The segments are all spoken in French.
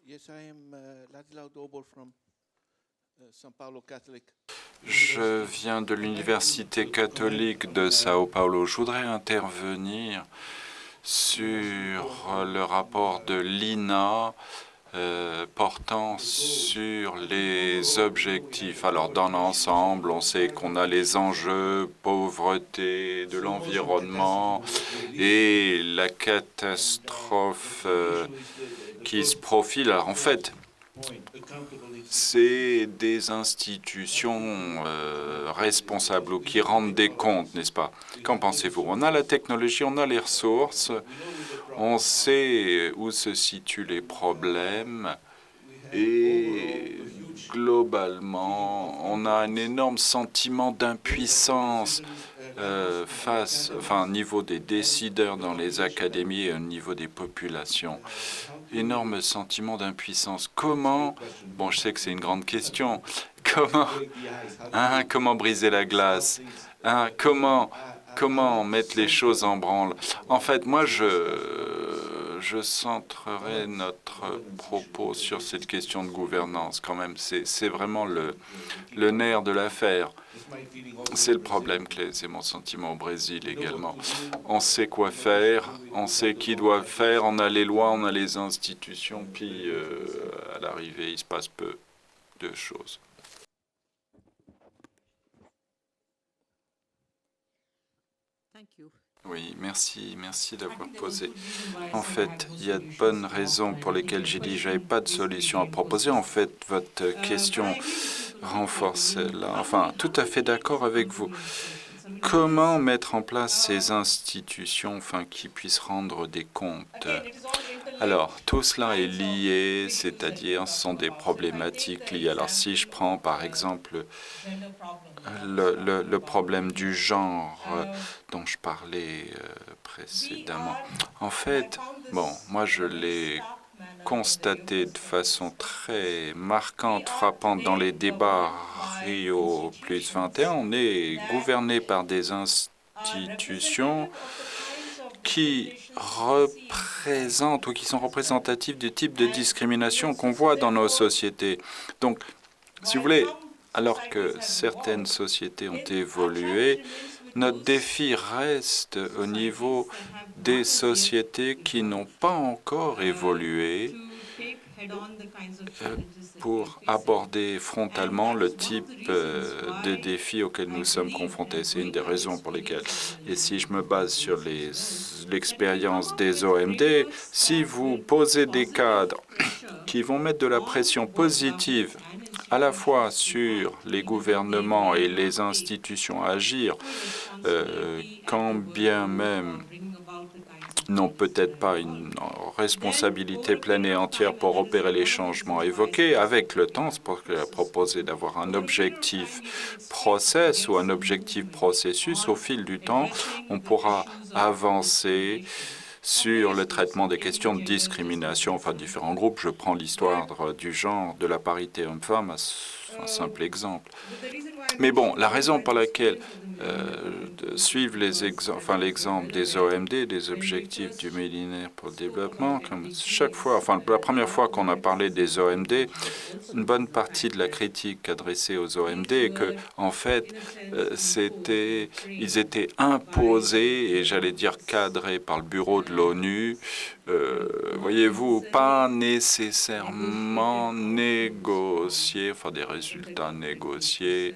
Yes, I am Ladislau Dobol from São Paulo Catholic. Je viens de l'Université catholique de Sao Paulo. Je voudrais intervenir sur le rapport de l'INA portant sur les objectifs. Alors, dans l'ensemble, on sait qu'on a les enjeux, pauvreté, de l'environnement et la catastrophe qui se profile. Alors, en fait, c'est des institutions responsables ou qui rendent des comptes, n'est-ce pas? Qu'en pensez-vous? On a la technologie, on a les ressources, on sait où se situent les problèmes et globalement, on a un énorme sentiment d'impuissance au niveau des décideurs dans les académies et au niveau des populations. Énorme sentiment d'impuissance. Comment, bon, je sais que c'est une grande question, comment briser la glace, comment mettre les choses en branle? En fait, moi, je centrerai notre propos sur cette question de gouvernance quand même. C'est vraiment le nerf de l'affaire. C'est le problème, Clay, c'est mon sentiment au Brésil également. On sait quoi faire, on sait qui doit faire, on a les lois, on a les institutions, puis à l'arrivée, il se passe peu de choses. Oui, merci d'avoir posé. En fait, il y a de bonnes raisons pour lesquelles j'ai dit que je n'avais pas de solution à proposer. En fait, votre question renforce là. Enfin, tout à fait d'accord avec vous. Comment mettre en place ces institutions qui puissent rendre des comptes? Alors, tout cela est lié, c'est-à-dire ce sont des problématiques liées. Alors, si je prends par exemple le problème du genre dont je parlais précédemment, en fait, bon, moi je l'ai constaté de façon très marquante, frappante dans les débats Rio plus 21, on est gouverné par des institutions qui représentent ou qui sont représentatives du type de discrimination qu'on voit dans nos sociétés. Donc, si vous voulez, alors que certaines sociétés ont évolué, notre défi reste au niveau des sociétés qui n'ont pas encore évolué pour aborder frontalement le type de défis auxquels nous sommes confrontés. C'est une des raisons pour lesquelles, et si je me base sur l'expérience des OMD, si vous posez des cadres qui vont mettre de la pression positive à la fois sur les gouvernements et les institutions à agir, quand bien même n'ont peut-être pas une responsabilité pleine et entière pour opérer les changements évoqués. Avec le temps, c'est pour proposer d'avoir un objectif process ou un objectif processus. Au fil du temps, on pourra avancer sur le traitement des questions de discrimination, enfin différents groupes. Je prends l'histoire du genre, de la parité homme-femme, un simple exemple. Mais bon, la raison pour laquelle suivre l'exemple des OMD, des objectifs du millénaire pour le développement, comme chaque fois, la première fois qu'on a parlé des OMD, une bonne partie de la critique adressée aux OMD est que, en fait, ils étaient imposés et j'allais dire cadrés par le bureau de l'ONU. Voyez-vous, pas nécessairement négociés, des résultats négociés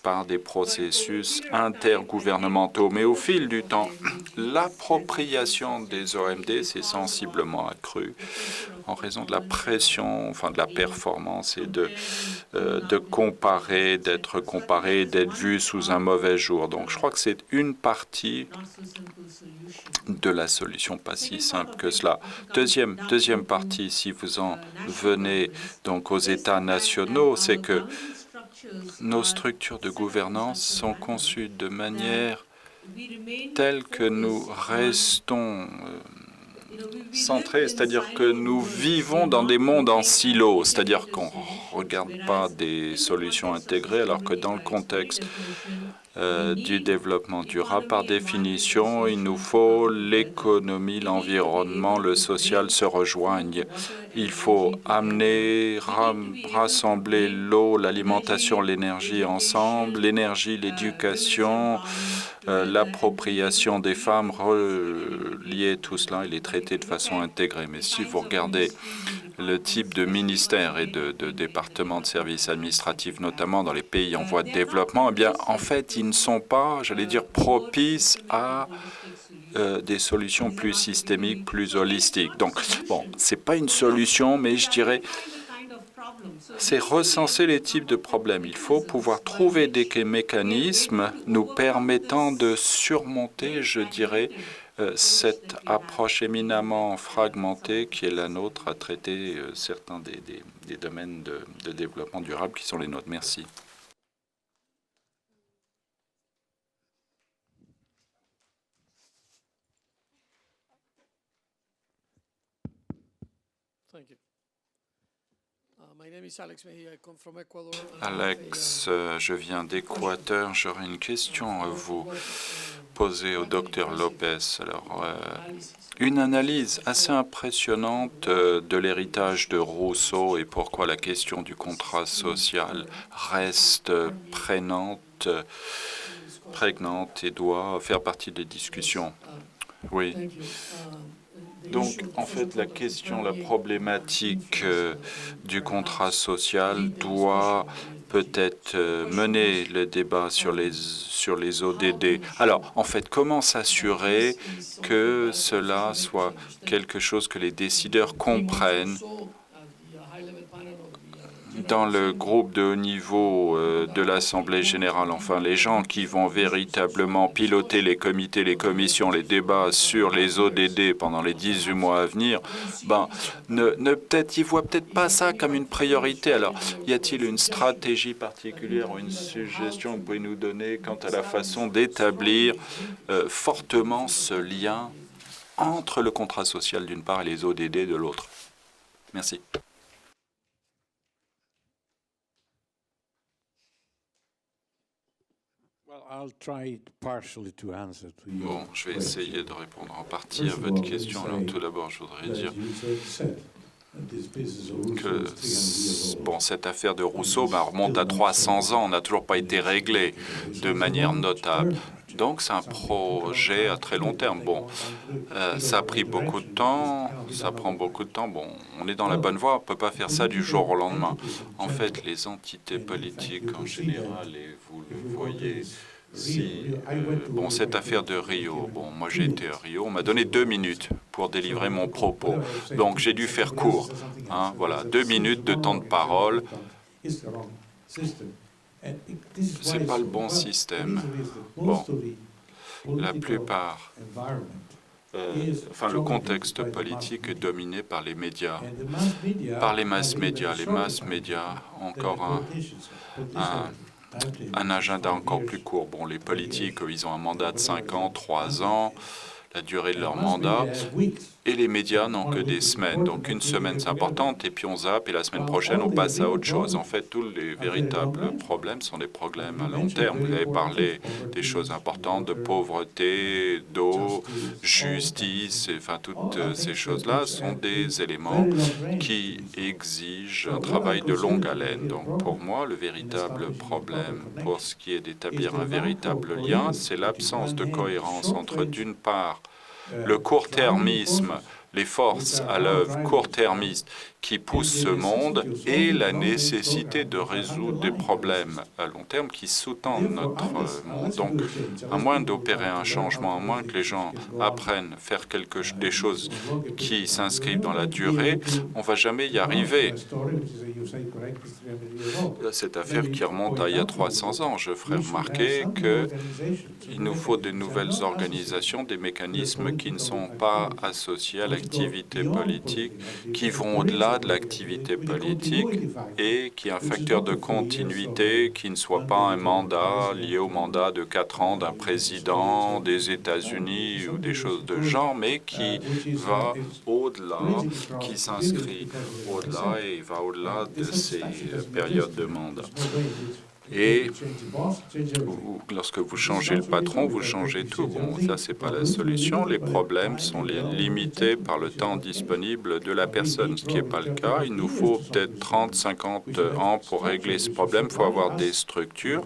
par des processus intergouvernementaux. Mais au fil du temps, l'appropriation des OMD s'est sensiblement accrue en raison de la pression, de la performance et de comparer, d'être comparé, d'être vu sous un mauvais jour. Donc je crois que c'est une partie de la solution, pas si simple que cela. Deuxième partie, si vous en venez donc aux États nationaux, c'est que nos structures de gouvernance sont conçues de manière telle que nous restons centrés, c'est-à-dire que nous vivons dans des mondes en silo, c'est-à-dire qu'on ne regarde pas des solutions intégrées, alors que dans le contexte du développement durable. Par définition, il nous faut l'économie, l'environnement, le social se rejoignent. Il faut amener, rassembler l'eau, l'alimentation, l'énergie ensemble, l'énergie, l'éducation, l'appropriation des femmes, relier tout cela et les traiter de façon intégrée. Mais si vous regardez le type de ministère et de départements de services administratifs, notamment dans les pays en voie de développement, eh bien, en fait, ils ne sont pas, j'allais dire, propices à des solutions plus systémiques, plus holistiques. Donc, bon, c'est pas une solution, mais je dirais, c'est recenser les types de problèmes. Il faut pouvoir trouver des mécanismes nous permettant de surmonter, je dirais, cette approche éminemment fragmentée qui est la nôtre à traiter certains des domaines de développement durable qui sont les nôtres. Merci. Alex, je viens d'Équateur. J'aurais une question à vous poser au docteur Lopez. Alors, une analyse assez impressionnante de l'héritage de Rousseau et pourquoi la question du contrat social reste prégnante et doit faire partie des discussions. Oui. Donc, en fait, la problématique du contrat social doit peut-être mener le débat sur les ODD. Alors, en fait, comment s'assurer que cela soit quelque chose que les décideurs comprennent dans le groupe de haut niveau de l'Assemblée générale, enfin les gens qui vont véritablement piloter les comités, les commissions, les débats sur les ODD pendant les 18 mois à venir, ils voient peut-être pas ça comme une priorité. Alors, y a-t-il une stratégie particulière ou une suggestion que vous pouvez nous donner quant à la façon d'établir fortement ce lien entre le contrat social d'une part et les ODD de l'autre? Merci. Bon, je vais essayer de répondre en partie à votre question. Alors, tout d'abord, je voudrais dire que cette affaire de Rousseau remonte à 300 ans, n'a toujours pas été réglée de manière notable. Donc, c'est un projet à très long terme. Bon, ça a pris beaucoup de temps, ça prend beaucoup de temps. Bon, on est dans la bonne voie, on ne peut pas faire ça du jour au lendemain. En fait, les entités politiques en général, et vous le voyez, cette affaire de Rio, moi j'ai été à Rio, on m'a donné 2 minutes pour délivrer mon propos. Donc j'ai dû faire court. Voilà, 2 minutes de temps de parole. C'est pas le bon système. Bon, la plupart, le contexte politique est dominé par les médias, par les mass médias. Les mass médias ont encore un agenda encore plus court. Bon, les politiques, ils ont un mandat de 5 ans, 3 ans, la durée de leur mandat. Et les médias n'ont que des semaines. Donc une semaine, c'est importante, et puis on zappe, et la semaine prochaine, on passe à autre chose. En fait, tous les véritables problèmes sont des problèmes à long terme. Vous avez parlé des choses importantes, de pauvreté, d'eau, justice, toutes ces choses-là sont des éléments qui exigent un travail de longue haleine. Donc pour moi, le véritable problème, pour ce qui est d'établir un véritable lien, c'est l'absence de cohérence entre, d'une part, le court-termisme, les forces à l'œuvre court-termistes qui poussent ce monde et la nécessité de résoudre des problèmes à long terme qui sous-tendent notre monde. Donc, à moins d'opérer un changement, à moins que les gens apprennent à faire des choses qui s'inscrivent dans la durée, on ne va jamais y arriver. Cette affaire qui remonte à il y a 300 ans, je ferai remarquer qu'il nous faut de nouvelles organisations, des mécanismes qui ne sont pas associés à l'activité politique, qui vont au-delà de l'activité politique et qui est un facteur de continuité, qui ne soit pas un mandat lié au mandat de 4 ans d'un président des États-Unis ou des choses de genre, mais qui va au-delà, qui s'inscrit au-delà et va au-delà de ces périodes de mandat. Et lorsque vous changez le patron, vous changez tout. Bon, ça, c'est pas la solution. Les problèmes sont limités par le temps disponible de la personne, ce qui n'est pas le cas. Il nous faut peut-être 30, 50 ans pour régler ce problème. Il faut avoir des structures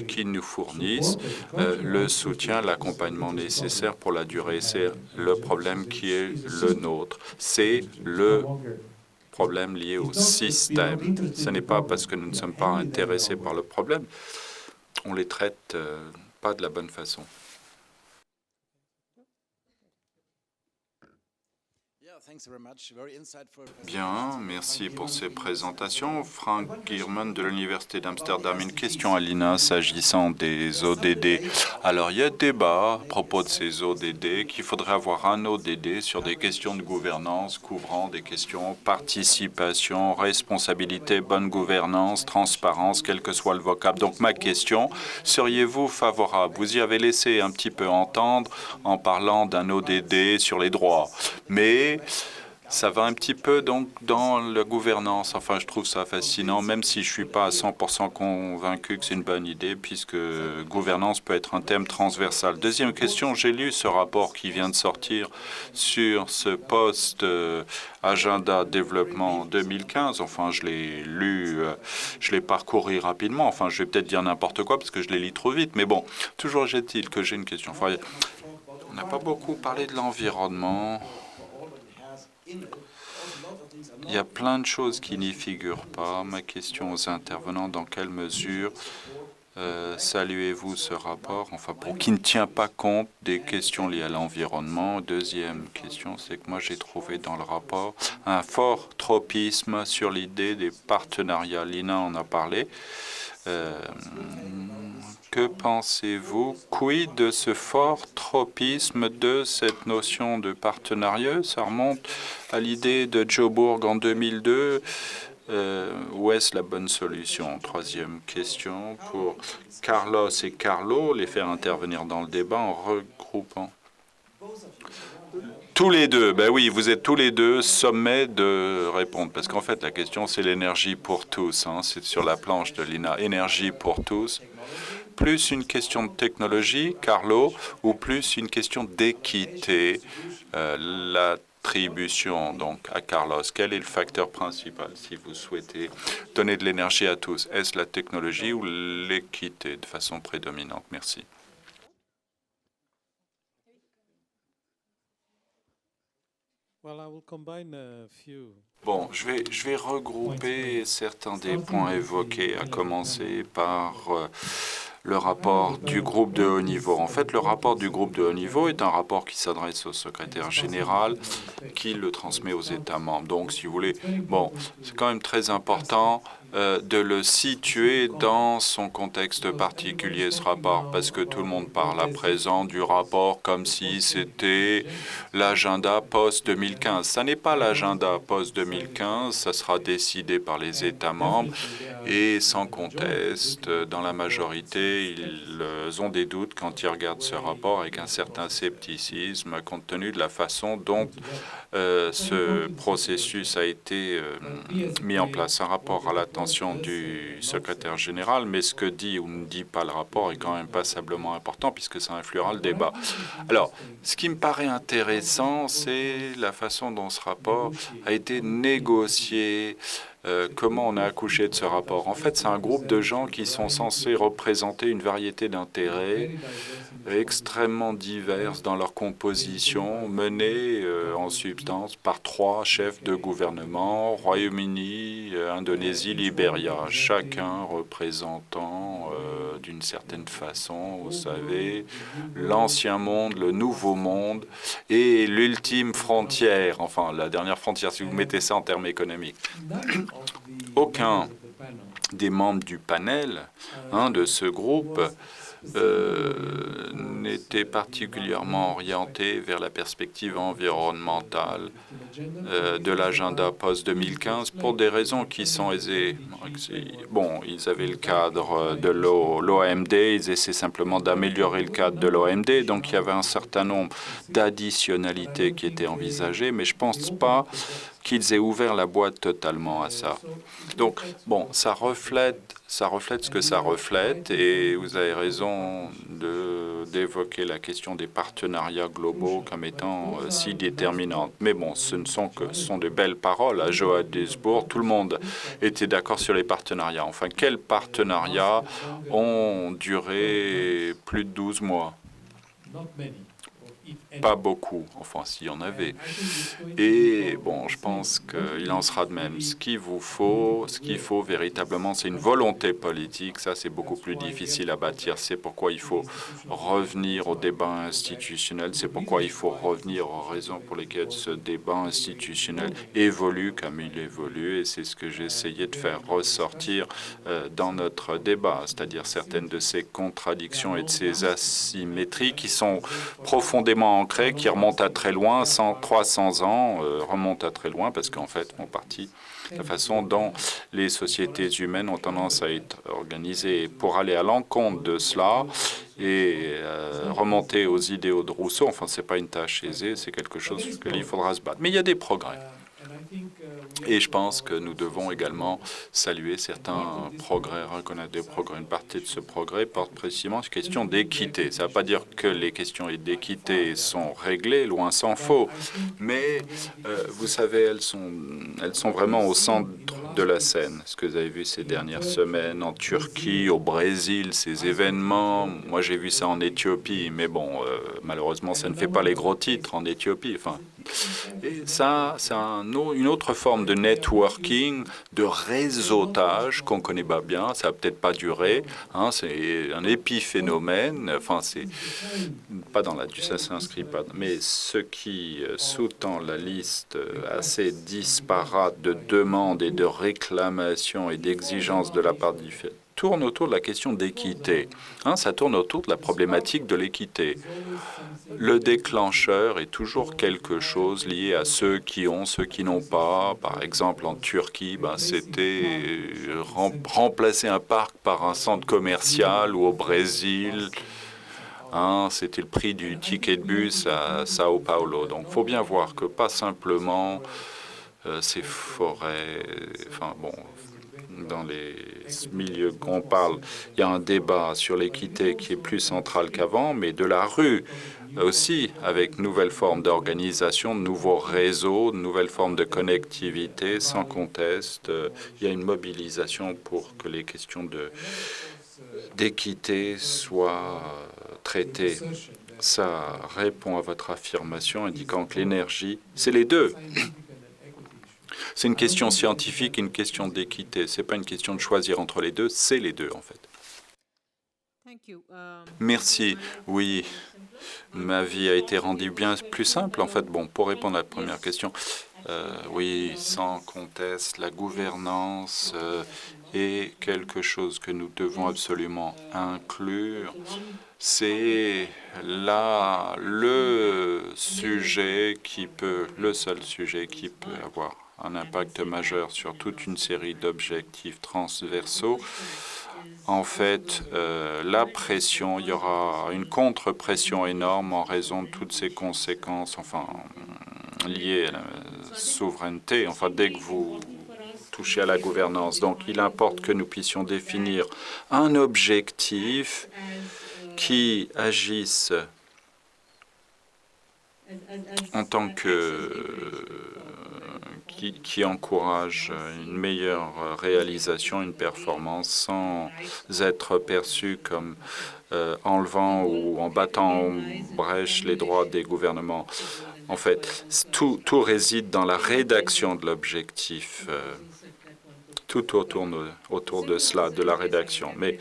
qui nous fournissent le soutien, l'accompagnement nécessaire pour la durée. C'est le problème qui est le nôtre. C'est le problème lié au système. Ce n'est pas parce que nous ne sommes pas intéressés par le problème, on les traite pas de la bonne façon. Bien, merci pour ces présentations. Frank Gierman de l'Université d'Amsterdam. Une question à Lina s'agissant des ODD. Alors, il y a débat à propos de ces ODD qu'il faudrait avoir un ODD sur des questions de gouvernance couvrant des questions participation, responsabilité, bonne gouvernance, transparence, quel que soit le vocable. Donc, ma question, seriez-vous favorable? Vous y avez laissé un petit peu entendre en parlant d'un ODD sur les droits, mais ça va un petit peu donc dans la gouvernance. Enfin, je trouve ça fascinant, même si je ne suis pas à 100% convaincu que c'est une bonne idée, puisque gouvernance peut être un thème transversal. Deuxième question, j'ai lu ce rapport qui vient de sortir sur ce post-agenda développement 2015. Enfin, je l'ai lu, je l'ai parcouru rapidement. Enfin, je vais peut-être dire n'importe quoi parce que je les lis trop vite. Mais bon, toujours est-il que j'ai une question. Enfin, on n'a pas beaucoup parlé de l'environnement. Il y a plein de choses qui n'y figurent pas. Ma question aux intervenants, dans quelle mesure saluez-vous ce rapport, enfin, qui ne tient pas compte des questions liées à l'environnement? Deuxième question, c'est que moi j'ai trouvé dans le rapport un fort tropisme sur l'idée des partenariats. Lina en a parlé. Que pensez-vous? Quid de ce fort tropisme, de cette notion de partenariat? Ça remonte à l'idée de Joburg en 2002. Où est-ce la bonne solution? Troisième question pour Carlos et Carlo, les faire intervenir dans le débat en regroupant. Tous les deux, ben oui, vous êtes tous les deux sommets de répondre, parce qu'en fait, la question, c'est l'énergie pour tous. Hein, c'est sur la planche de Lina, énergie pour tous. Plus une question de technologie, Carlo, ou plus une question d'équité, l'attribution donc à Carlos. Quel est le facteur principal si vous souhaitez donner de l'énergie à tous? Est-ce la technologie ou l'équité de façon prédominante? Merci. Bon, je vais regrouper certains des points évoqués, à commencer par le rapport du groupe de haut niveau. En fait, le rapport du groupe de haut niveau est un rapport qui s'adresse au secrétaire général, qui le transmet aux États membres. Donc, si vous voulez, bon, c'est quand même très important de le situer dans son contexte particulier, ce rapport, parce que tout le monde parle à présent du rapport comme si c'était l'agenda post-2015. Ça n'est pas l'agenda post-2015, ça sera décidé par les États membres et sans conteste, dans la majorité, ils ont des doutes quand ils regardent ce rapport avec un certain scepticisme compte tenu de la façon dont ce processus a été mis en place. Un rapport à l'attention du secrétaire général, mais ce que dit ou ne dit pas le rapport est quand même passablement important puisque ça influera le débat. Alors, ce qui me paraît intéressant, c'est la façon dont ce rapport a été négocié, comment on a accouché de ce rapport. En fait, c'est un groupe de gens qui sont censés représenter une variété d'intérêts extrêmement diverses dans leur composition, menées en substance par 3 chefs de gouvernement, Royaume-Uni, Indonésie, Libéria, chacun représentant d'une certaine façon, vous savez, l'ancien monde, le nouveau monde et l'ultime frontière, enfin la dernière frontière si vous mettez ça en termes économiques. Aucun des membres du panel de ce groupe n'était particulièrement orienté vers la perspective environnementale de l'agenda post-2015 pour des raisons qui sont aisées. Bon, ils avaient le cadre de l'OMD, ils essaient simplement d'améliorer le cadre de l'OMD, donc il y avait un certain nombre d'additionnalités qui étaient envisagées, mais je ne pense pas qu'ils aient ouvert la boîte totalement à ça. Donc, bon, ça reflète ce que ça reflète, et vous avez raison d'évoquer la question des partenariats globaux comme étant si déterminante. Mais bon, ce sont de belles paroles. À Johannesburg, tout le monde était d'accord sur les partenariats. Enfin, quels partenariats ont duré plus de 12 mois? Pas beaucoup, enfin s'il y en avait. Et bon, je pense qu'il en sera de même. Ce qu'il faut véritablement, c'est une volonté politique. Ça, c'est beaucoup plus difficile à bâtir. C'est pourquoi il faut revenir au débat institutionnel. C'est pourquoi il faut revenir aux raisons pour lesquelles ce débat institutionnel évolue comme il évolue. Et c'est ce que j'ai essayé de faire ressortir dans notre débat, c'est-à-dire certaines de ces contradictions et de ces asymétries qui sont profondément ancrées, qui remontent à très loin, 300 ans, remontent à très loin, parce qu'en fait, en partie, la façon dont les sociétés humaines ont tendance à être organisées. Pour aller à l'encontre de cela et remonter aux idéaux de Rousseau, enfin, ce n'est pas une tâche aisée, c'est quelque chose sur lequel il faudra se battre. Mais il y a des progrès. Et je pense que nous devons également saluer certains progrès, reconnaître des progrès. Une partie de ce progrès porte précisément sur la question d'équité. Ça ne veut pas dire que les questions d'équité sont réglées, loin s'en faut. Mais vous savez, elles sont vraiment au centre de la scène. Ce que vous avez vu ces dernières semaines en Turquie, au Brésil, ces événements. Moi, j'ai vu ça en Éthiopie, mais bon, malheureusement, ça ne fait pas les gros titres en Éthiopie. Enfin, et ça, c'est une autre forme de networking, de réseautage qu'on connaît pas bien. Ça va peut-être pas durer. Hein, c'est un épiphénomène. Enfin, c'est pas dans la ça s'inscrit pas. Mais ce qui sous-tend la liste assez disparate de demandes et de réclamations et d'exigences de la part tourne autour de la question d'équité. Hein, ça tourne autour de la problématique de l'équité. Le déclencheur est toujours quelque chose lié à ceux qui ont, ceux qui n'ont pas. Par exemple, en Turquie, c'était remplacer un parc par un centre commercial, ou au Brésil, hein, c'était le prix du ticket de bus à Sao Paulo. Donc, il faut bien voir que pas simplement ces forêts, enfin bon, dans les milieux qu'on parle, il y a un débat sur l'équité qui est plus central qu'avant, mais de la rue aussi, avec nouvelles formes d'organisation, de nouveaux réseaux, de nouvelles formes de connectivité, sans conteste. Il y a une mobilisation pour que les questions d'équité soient traitées. Ça répond à votre affirmation indiquant que l'énergie, c'est les deux. C'est une question scientifique et une question d'équité. Ce n'est pas une question de choisir entre les deux, c'est les deux en fait. Merci. Oui, ma vie a été rendue bien plus simple en fait. Bon, pour répondre à la première question, oui, sans conteste, la gouvernance est quelque chose que nous devons absolument inclure. C'est là le seul sujet qui peut avoir un impact majeur sur toute une série d'objectifs transversaux. En fait, la pression, il y aura une contre-pression énorme en raison de toutes ces conséquences, enfin, liées à la souveraineté, enfin, dès que vous touchez à la gouvernance. Donc, il importe que nous puissions définir un objectif qui agisse en tant que qui encourage une meilleure réalisation, une performance, sans être perçu comme enlevant ou en battant en brèche les droits des gouvernements. En fait, tout réside dans la rédaction de l'objectif, tout autour de cela, de la rédaction. Mais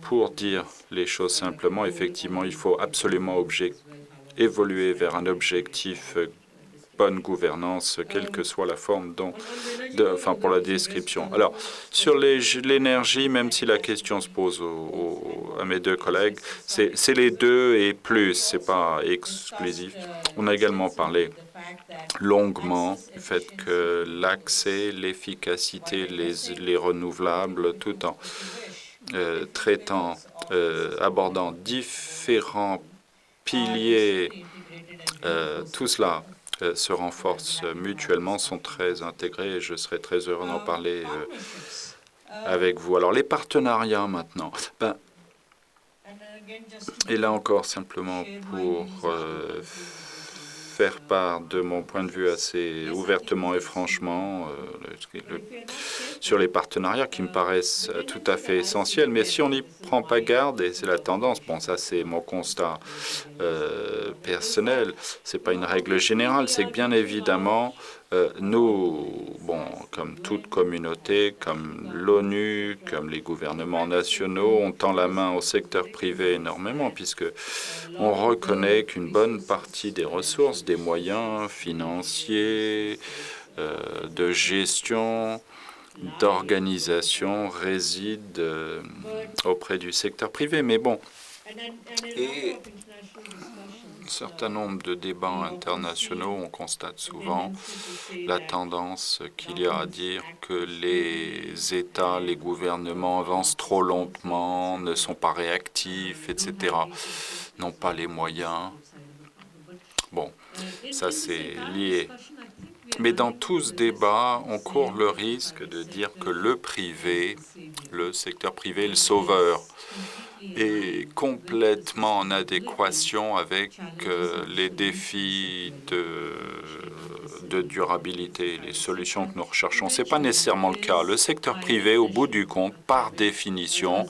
pour dire les choses simplement, effectivement, il faut absolument évoluer vers un objectif bonne gouvernance, quelle que soit la forme pour la description. Alors, sur l'énergie, même si la question se pose à mes deux collègues, c'est les deux et plus, c'est pas exclusif. On a également parlé longuement du fait que l'accès, l'efficacité, les renouvelables, tout en abordant différents piliers, tout cela se renforcent mutuellement, sont très intégrés et je serai très heureux d'en parler avec vous. Alors les partenariats maintenant. Et là encore, simplement pour faire part de mon point de vue assez ouvertement et franchement sur les partenariats qui me paraissent tout à fait essentiels. Mais si on n'y prend pas garde, et c'est la tendance, bon ça c'est mon constat personnel, c'est pas une règle générale, c'est que bien évidemment nous, bon, comme toute communauté, comme l'ONU, comme les gouvernements nationaux, on tend la main au secteur privé énormément, puisque on reconnaît qu'une bonne partie des ressources, des moyens financiers, de gestion, d'organisation réside auprès du secteur privé. Mais bon, et un certain nombre de débats internationaux, on constate souvent la tendance qu'il y a à dire que les États, les gouvernements avancent trop lentement, ne sont pas réactifs, etc., n'ont pas les moyens. Bon, ça c'est lié. Mais dans tout ce débat, on court le risque de dire que le privé, le secteur privé, le sauveur, est complètement en adéquation avec les défis de durabilité, les solutions que nous recherchons. Ce n'est pas nécessairement le cas. Le secteur privé, au bout du compte, par définition,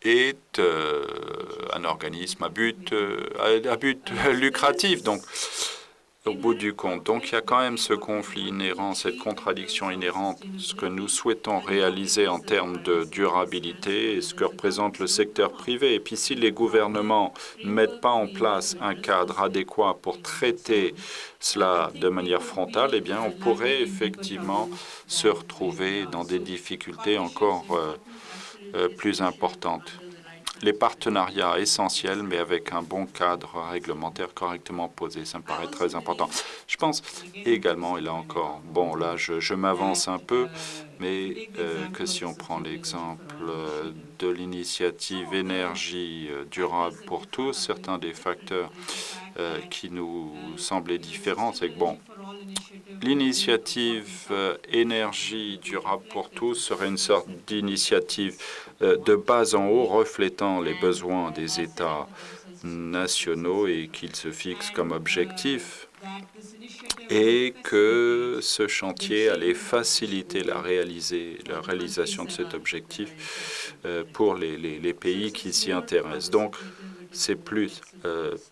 est un organisme à but lucratif. Donc, au bout du compte. Donc, il y a quand même ce conflit inhérent, cette contradiction inhérente, ce que nous souhaitons réaliser en termes de durabilité et ce que représente le secteur privé. Et puis, si les gouvernements ne mettent pas en place un cadre adéquat pour traiter cela de manière frontale, eh bien, on pourrait effectivement se retrouver dans des difficultés encore plus importantes. Les partenariats essentiels, mais avec un bon cadre réglementaire correctement posé. Ça me paraît très important. Je pense également, et là encore, bon, là, je m'avance un peu, mais que si on prend l'exemple de l'initiative énergie durable pour tous, certains des facteurs qui nous semblaient différents, c'est que, bon, l'initiative énergie durable pour tous serait une sorte d'initiative de bas en haut, reflétant les besoins des États nationaux et qu'ils se fixent comme objectif, et que ce chantier allait faciliter la réalisation de cet objectif pour les pays qui s'y intéressent. Donc, c'est plus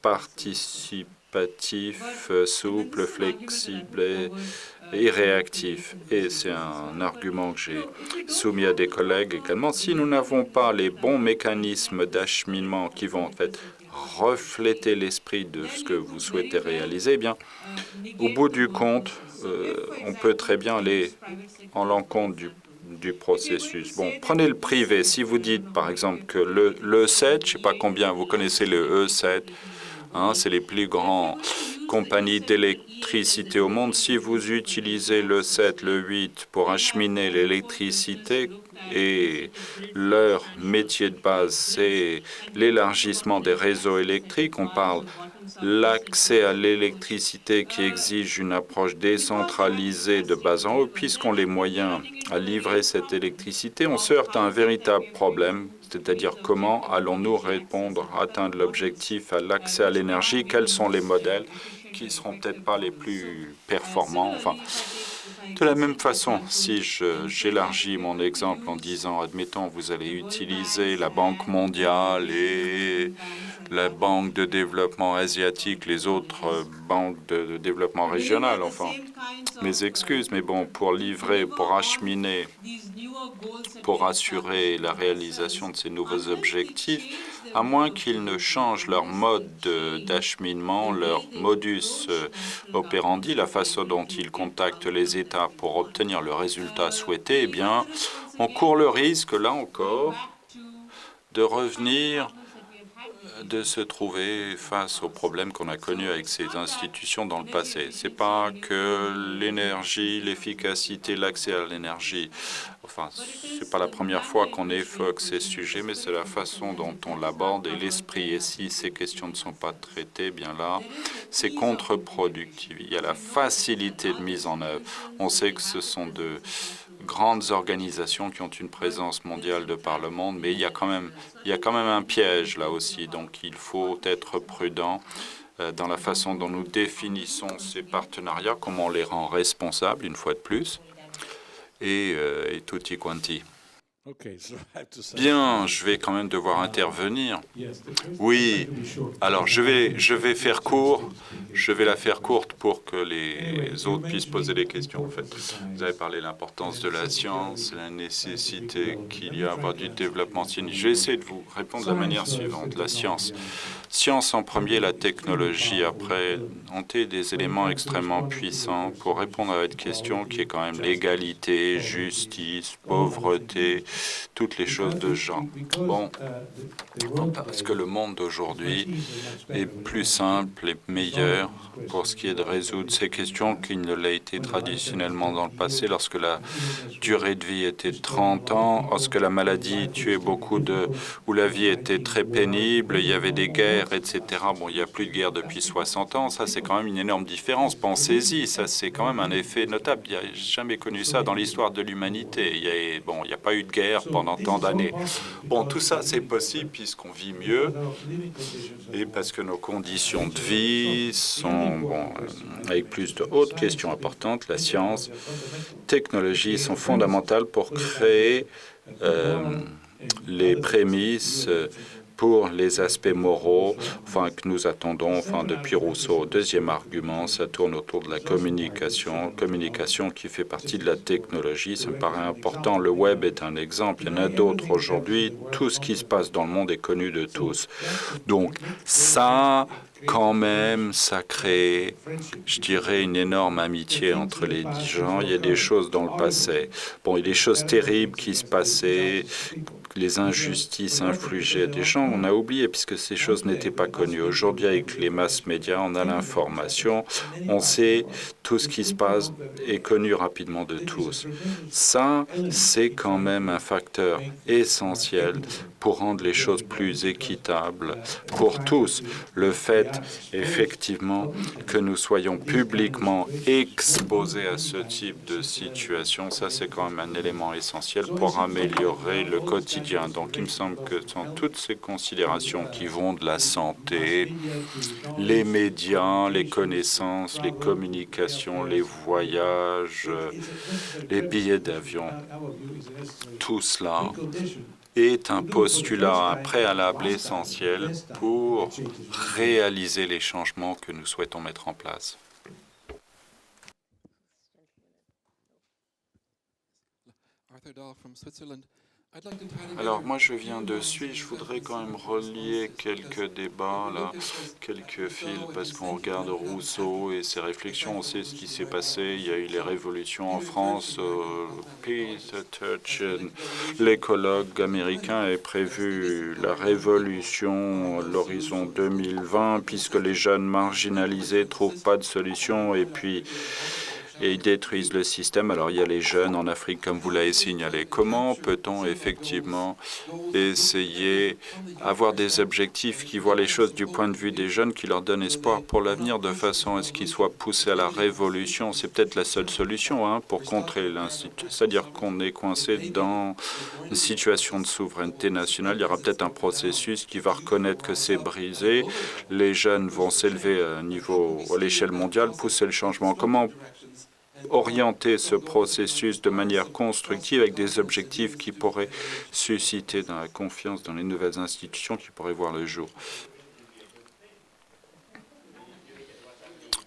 participatif, souple, flexible et réactif. Et c'est un argument que j'ai soumis à des collègues également. Si nous n'avons pas les bons mécanismes d'acheminement qui vont en fait refléter l'esprit de ce que vous souhaitez réaliser, eh bien, au bout du compte, on peut très bien aller en l'encontre du processus. Bon, prenez le privé. Si vous dites, par exemple, que le E7, je ne sais pas combien vous connaissez le E7, hein, c'est les plus grandes compagnies d'électricité au monde. Si vous utilisez le 7, le 8 pour acheminer l'électricité et leur métier de base, c'est l'élargissement des réseaux électriques, on parle l'accès à l'électricité qui exige une approche décentralisée de bas en haut, puisqu'on a les moyens à livrer cette électricité, on se heurte à un véritable problème, c'est-à-dire comment allons-nous répondre, atteindre l'objectif à l'accès à l'énergie, quels sont les modèles qui ne seront peut-être pas les plus performants. Enfin, de la même façon, si j'élargis mon exemple en disant, admettons, vous allez utiliser la Banque mondiale et la Banque de développement asiatique, les autres banques de développement régional, enfin, mes excuses, mais bon, pour livrer, pour acheminer, pour assurer la réalisation de ces nouveaux objectifs, à moins qu'ils ne changent leur mode d'acheminement, leur modus operandi, la façon dont ils contactent les États pour obtenir le résultat souhaité, eh bien, on court le risque, là encore, de revenir de se trouver face aux problèmes qu'on a connus avec ces institutions dans le passé. C'est pas que l'énergie, l'efficacité, l'accès à l'énergie. Enfin, c'est pas la première fois qu'on évoque ces sujets, mais c'est la façon dont on l'aborde et l'esprit. Et si ces questions ne sont pas traitées, bien là, c'est contre-productif. Il y a la facilité de mise en œuvre. On sait que ce sont de grandes organisations qui ont une présence mondiale de par le monde, mais il y a quand même un piège là aussi. Donc il faut être prudent dans la façon dont nous définissons ces partenariats, comment on les rend responsables, une fois de plus, et tutti quanti. Bien, je vais quand même devoir intervenir. Oui, alors je vais faire court. Je vais la faire courte pour que les autres puissent poser des questions. En fait, vous avez parlé de l'importance de la science, la nécessité qu'il y a avoir du développement scientifique. Je vais essayer de vous répondre de la manière suivante. La science. Science en premier, la technologie après, ont été des éléments extrêmement puissants pour répondre à votre question qui est quand même l'égalité, justice, pauvreté, toutes les choses de genre. Bon, parce que le monde d'aujourd'hui est plus simple et meilleur pour ce qui est de résoudre ces questions qu'il ne l'a été traditionnellement dans le passé lorsque la durée de vie était de 30 ans, lorsque la maladie tuait beaucoup où la vie était très pénible, il y avait des guerres, etc. Bon, il n'y a plus de guerre depuis 60 ans, ça c'est quand même une énorme différence. Pensez-y, ça c'est quand même un effet notable. Il n'y a jamais connu ça dans l'histoire de l'humanité. Il n'y a pas eu de guerre pendant tant d'années. Bon, tout ça c'est possible puisqu'on vit mieux et parce que nos conditions de vie sont, avec plus de hautes questions importantes, la science, technologie sont fondamentales pour créer les prémices pour les aspects moraux, que nous attendons, depuis Rousseau. Deuxième argument, ça tourne autour de la communication qui fait partie de la technologie. Ça me paraît important. Le web est un exemple. Il y en a d'autres aujourd'hui. Tout ce qui se passe dans le monde est connu de tous. Donc, ça, quand même, ça crée, je dirais, une énorme amitié entre les gens. Il y a des choses dans le passé. Bon, il y a des choses terribles qui se passaient, les injustices infligées à des gens, on a oublié puisque ces choses n'étaient pas connues. Aujourd'hui, avec les masses médias, on a l'information, on sait tout ce qui se passe est connu rapidement de tous. Ça, c'est quand même un facteur essentiel pour rendre les choses plus équitables pour tous. Le fait, effectivement, que nous soyons publiquement exposés à ce type de situation, ça, c'est quand même un élément essentiel pour améliorer le quotidien. Donc, il me semble que dans toutes ces considérations qui vont de la santé, les médias, les connaissances, les communications, les voyages, les billets d'avion, tout cela est un postulat, un préalable essentiel pour réaliser les changements que nous souhaitons mettre en place. Alors moi je viens de Suisse, je voudrais quand même relier quelques débats, là, quelques fils, parce qu'on regarde Rousseau et ses réflexions, on sait ce qui s'est passé, il y a eu les révolutions en France, Peter Turchin, l'écologue américain, avait prévu la révolution à l'horizon 2020, puisque les jeunes marginalisés ne trouvent pas de solution, et ils détruisent le système. Alors il y a les jeunes en Afrique, comme vous l'avez signalé. Comment peut-on effectivement essayer d'avoir des objectifs qui voient les choses du point de vue des jeunes, qui leur donnent espoir pour l'avenir, de façon à ce qu'ils soient poussés à la révolution? C'est peut-être la seule solution pour contrer l'institut. C'est-à-dire qu'on est coincé dans une situation de souveraineté nationale. Il y aura peut-être un processus qui va reconnaître que c'est brisé. Les jeunes vont s'élever à l'échelle mondiale, pousser le changement. Comment orienter ce processus de manière constructive avec des objectifs qui pourraient susciter dans la confiance dans les nouvelles institutions qui pourraient voir le jour?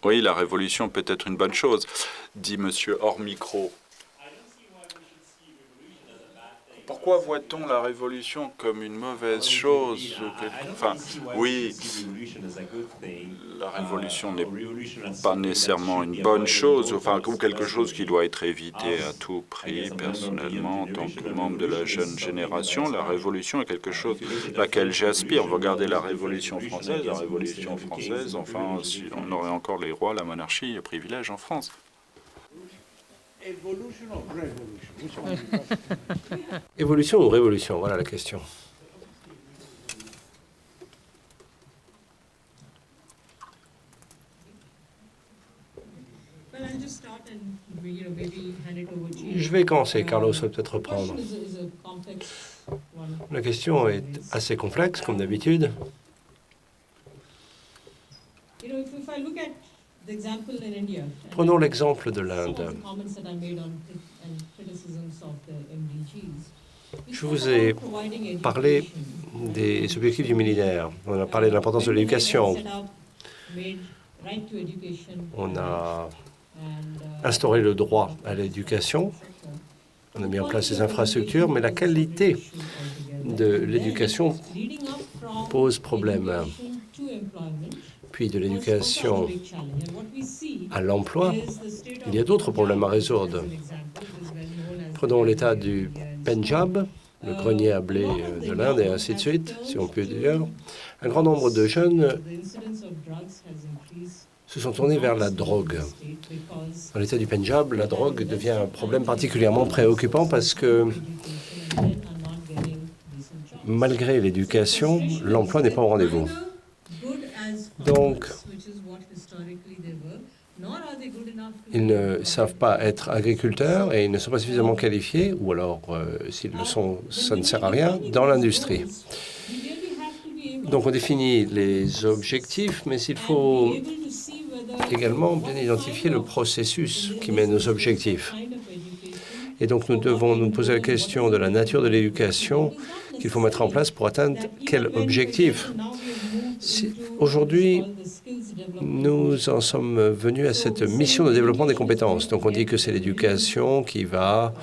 Oui, la révolution peut être une bonne chose, dit monsieur hors micro. Pourquoi voit-on la révolution comme une mauvaise chose? Enfin, oui, la révolution n'est pas nécessairement une bonne chose, enfin, ou quelque chose qui doit être évité à tout prix. Personnellement, en tant que membre de la jeune génération, la révolution est quelque chose à laquelle j'aspire. Regardez la Révolution française. La Révolution française, enfin, si on aurait encore les rois, la monarchie, les privilèges en France. Évolution ou révolution? Voilà la question. Je vais commencer, Carlos va peut-être reprendre. La question est assez complexe, comme d'habitude. Prenons l'exemple de l'Inde. Je vous ai parlé des objectifs du millénaire. On a parlé de l'importance de l'éducation. On a instauré le droit à l'éducation. On a mis en place des infrastructures, mais la qualité de l'éducation pose problème. Puis de l'éducation à l'emploi, il y a d'autres problèmes à résoudre. Prenons l'état du Pendjab, le grenier à blé de l'Inde, et ainsi de suite, si on peut dire. Un grand nombre de jeunes se sont tournés vers la drogue. Dans l'état du Pendjab, la drogue devient un problème particulièrement préoccupant parce que, malgré l'éducation, l'emploi n'est pas au rendez-vous. Donc, ils ne savent pas être agriculteurs et ils ne sont pas suffisamment qualifiés, ou alors, s'ils le sont, ça ne sert à rien, dans l'industrie. Donc, on définit les objectifs, mais il faut également bien identifier le processus qui mène aux objectifs. Et donc, nous devons nous poser la question de la nature de l'éducation qu'il faut mettre en place pour atteindre quel objectif. Aujourd'hui, nous en sommes venus à cette mission de développement des compétences. Donc on dit que c'est l'éducation qui va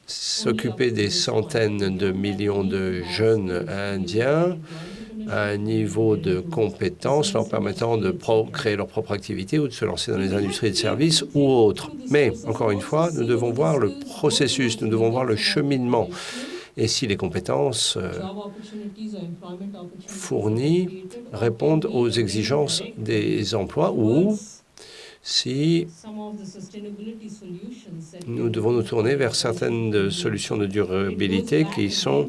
s'occuper des centaines de millions de jeunes indiens à un niveau de compétences leur permettant de créer leur propre activité ou de se lancer dans les industries de services ou autres. Mais, encore une fois, nous devons voir le processus, nous devons voir le cheminement. Et si les compétences fournies répondent aux exigences des emplois ou si nous devons nous tourner vers certaines solutions de durabilité qui sont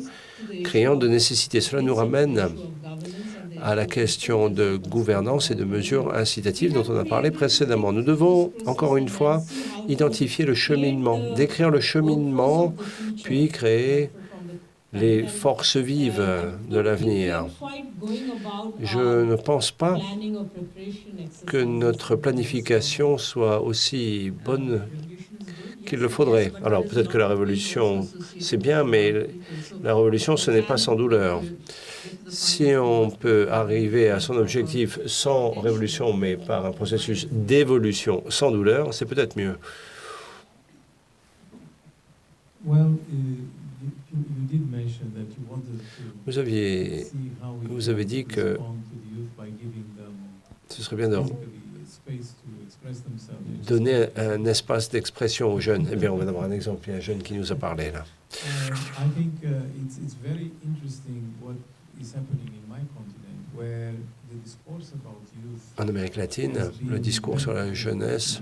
créantes de nécessité. Cela nous ramène à la question de gouvernance et de mesures incitatives dont on a parlé précédemment. Nous devons, encore une fois, identifier le cheminement, décrire le cheminement, puis créer les forces vives de l'avenir. Je ne pense pas que notre planification soit aussi bonne qu'il le faudrait. Alors peut-être que la révolution, c'est bien, mais la révolution, ce n'est pas sans douleur. Si on peut arriver à son objectif sans révolution, mais par un processus d'évolution sans douleur, c'est peut-être mieux. Vous avez dit que ce serait bien de donner un espace d'expression aux jeunes. Eh bien, on va avoir un exemple. Il y a un jeune qui nous a parlé là. En Amérique latine, le discours sur la jeunesse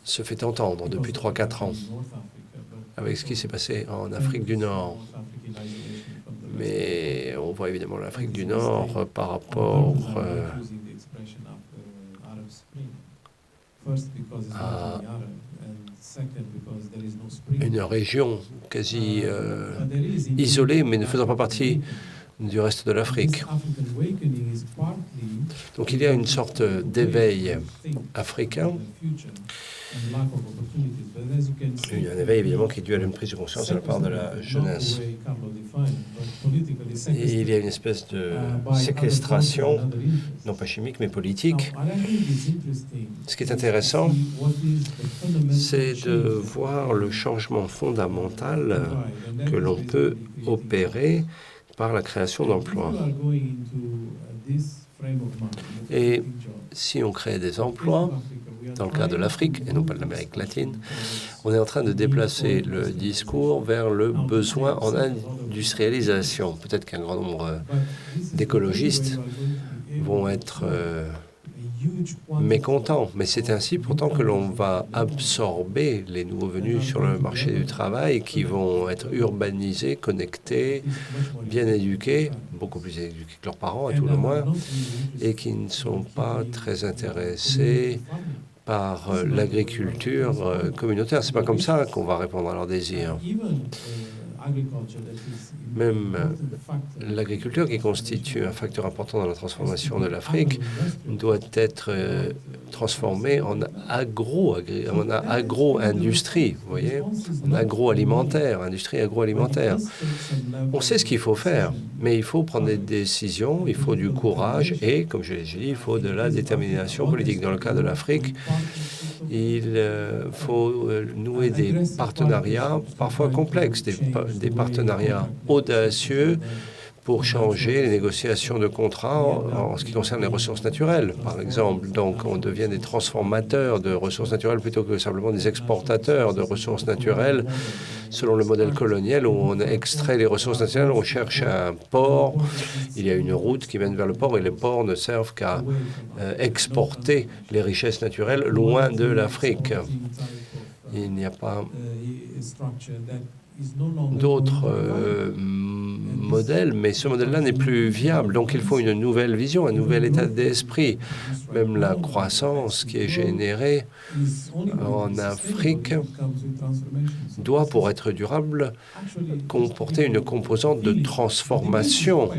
se fait entendre depuis 3-4 ans, avec ce qui s'est passé en Afrique du Nord. Mais on voit évidemment l'Afrique du Nord par rapport à une région quasi isolée, mais ne faisant pas partie du reste de l'Afrique. Donc il y a une sorte d'éveil africain. Il y a un éveil évidemment qui est dû à une prise de conscience de la part de la jeunesse. Et il y a une espèce de séquestration, non pas chimique mais politique. Ce qui est intéressant, c'est de voir le changement fondamental que l'on peut opérer par la création d'emplois. Et si on crée des emplois, dans le cas de l'Afrique et non pas de l'Amérique latine, on est en train de déplacer le discours vers le besoin en industrialisation. Peut-être qu'un grand nombre d'écologistes vont être mécontents, mais c'est ainsi pourtant que l'on va absorber les nouveaux venus sur le marché du travail qui vont être urbanisés, connectés, bien éduqués, beaucoup plus éduqués que leurs parents à tout le moins, et qui ne sont pas très intéressés par l'agriculture communautaire. C'est pas comme ça qu'on va répondre à leurs désirs. Même l'agriculture, qui constitue un facteur important dans la transformation de l'Afrique, doit être transformée en agro-industrie, vous voyez, en agroalimentaire, industrie agroalimentaire. On sait ce qu'il faut faire, mais il faut prendre des décisions, il faut du courage et, comme je l'ai dit, il faut de la détermination politique. Dans le cas de l'Afrique, il faut nouer des partenariats parfois complexes, des partenariats audacieux pour changer les négociations de contrats en ce qui concerne les ressources naturelles, par exemple. Donc, on devient des transformateurs de ressources naturelles plutôt que simplement des exportateurs de ressources naturelles, selon le modèle colonial où on extrait les ressources naturelles, on cherche un port, il y a une route qui mène vers le port et les ports ne servent qu'à exporter les richesses naturelles loin de l'Afrique. Il n'y a pas d'autres modèles, mais ce modèle-là n'est plus viable. Donc il faut une nouvelle vision, un nouvel état d'esprit. Même la croissance qui est générée en Afrique doit, pour être durable, comporter une composante de transformation.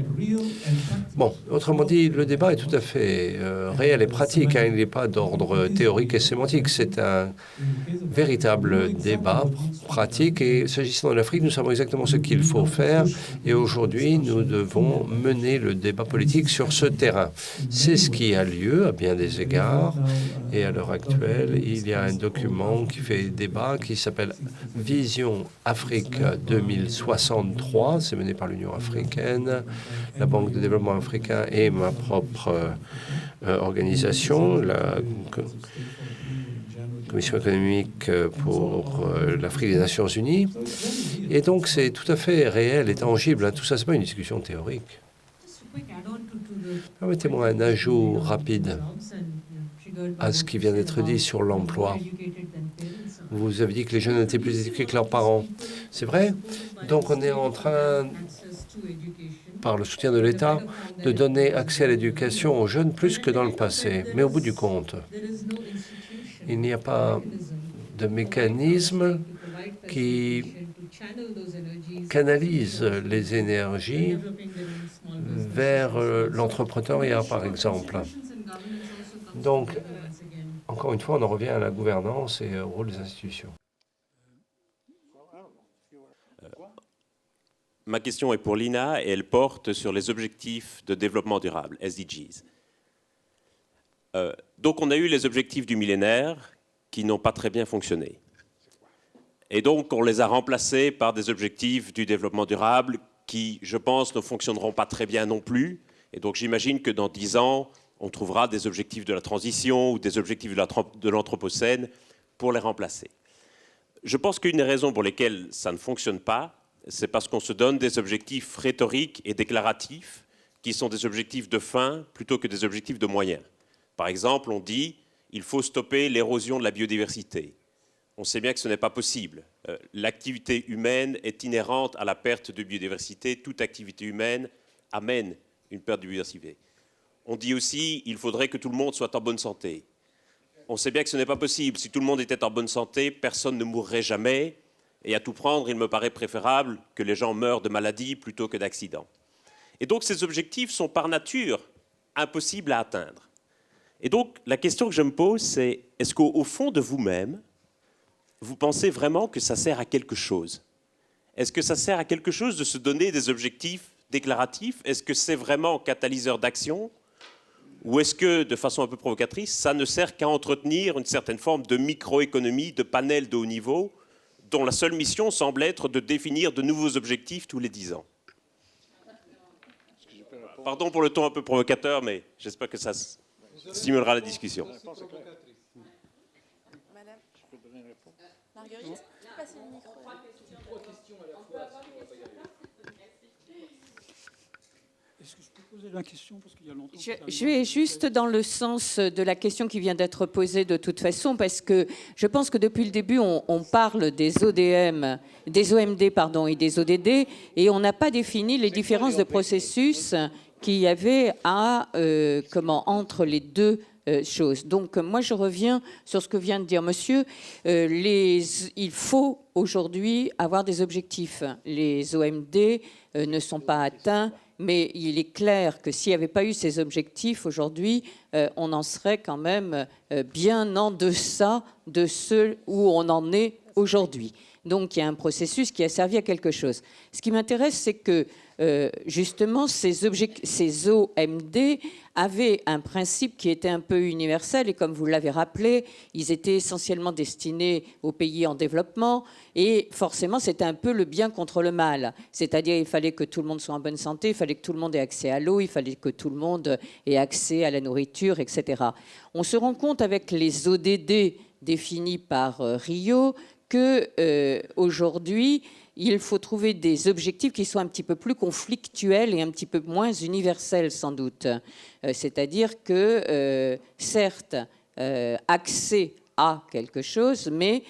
Bon, autrement dit, le débat est tout à fait réel et pratique. Il n'est pas d'ordre théorique et sémantique. C'est un véritable débat pratique. Et s'agissant de l'Afrique, nous savons exactement ce qu'il faut faire. Et aujourd'hui, nous devons mener le débat politique sur ce terrain. C'est ce qui a lieu à bien des égards. Et à l'heure actuelle, il y a un document qui fait débat qui s'appelle Vision Afrique 2063. C'est mené par l'Union africaine, la Banque de développement africain et ma propre organisation, la Commission économique pour l'Afrique des Nations Unies. Et donc, c'est tout à fait réel et tangible. Tout ça, ce n'est pas une discussion théorique. Permettez-moi un ajout rapide à ce qui vient d'être dit sur l'emploi. Vous avez dit que les jeunes étaient plus éduqués que leurs parents. C'est vrai? Donc, on est en train, par le soutien de l'État, de donner accès à l'éducation aux jeunes plus que dans le passé. Mais au bout du compte, il n'y a pas de mécanisme qui canalise les énergies vers l'entrepreneuriat, par exemple. Donc, encore une fois, on en revient à la gouvernance et au rôle des institutions. Ma question est pour Lina et elle porte sur les objectifs de développement durable, SDGs. Donc on a eu les objectifs du millénaire qui n'ont pas très bien fonctionné. Et donc on les a remplacés par des objectifs du développement durable qui, je pense, ne fonctionneront pas très bien non plus. Et donc j'imagine que dans 10 ans, on trouvera des objectifs de la transition ou des objectifs de l'Anthropocène pour les remplacer. Je pense qu'une des raisons pour lesquelles ça ne fonctionne pas, c'est parce qu'on se donne des objectifs rhétoriques et déclaratifs qui sont des objectifs de fin plutôt que des objectifs de moyens. Par exemple, on dit il faut stopper l'érosion de la biodiversité. On sait bien que ce n'est pas possible. L'activité humaine est inhérente à la perte de biodiversité. Toute activité humaine amène une perte de biodiversité. On dit aussi qu'il faudrait que tout le monde soit en bonne santé. On sait bien que ce n'est pas possible. Si tout le monde était en bonne santé, personne ne mourrait jamais. Et à tout prendre, il me paraît préférable que les gens meurent de maladie plutôt que d'accidents. Et donc ces objectifs sont par nature impossibles à atteindre. Et donc la question que je me pose, c'est est-ce qu'au fond de vous-même, vous pensez vraiment que ça sert à quelque chose? Est-ce que ça sert à quelque chose de se donner des objectifs déclaratifs? Est-ce que c'est vraiment catalyseur d'action? Ou est-ce que, de façon un peu provocatrice, ça ne sert qu'à entretenir une certaine forme de microéconomie, de panel de haut niveau, dont la seule mission semble être de définir de nouveaux objectifs tous les 10 ans? Pardon pour le ton un peu provocateur, mais j'espère que ça stimulera la discussion. Madame Marguerite, passez le micro. Est-ce que je peux poser la question parce qu'il y a longtemps Je vais juste dans le sens de la question qui vient d'être posée de toute façon, parce que je pense que depuis le début, on parle des ODM, des OMD pardon, et des ODD, et on n'a pas défini les différences de processus qu'il y avait entre les deux choses. Donc moi, je reviens sur ce que vient de dire monsieur. Il faut aujourd'hui avoir des objectifs. Les OMD ne sont pas atteints. Mais il est clair que s'il n'y avait pas eu ces objectifs aujourd'hui, on en serait quand même bien en deçà de ceux où on en est aujourd'hui. Donc il y a un processus qui a servi à quelque chose. Ce qui m'intéresse, c'est que justement ces OMD avaient un principe qui était un peu universel et comme vous l'avez rappelé, ils étaient essentiellement destinés aux pays en développement et forcément c'était un peu le bien contre le mal. C'est-à-dire il fallait que tout le monde soit en bonne santé, il fallait que tout le monde ait accès à l'eau, il fallait que tout le monde ait accès à la nourriture, etc. On se rend compte avec les ODD définis par Rio que aujourd'hui, il faut trouver des objectifs qui soient un petit peu plus conflictuels et un petit peu moins universels, sans doute. C'est-à-dire que, certes, accès à quelque chose, mais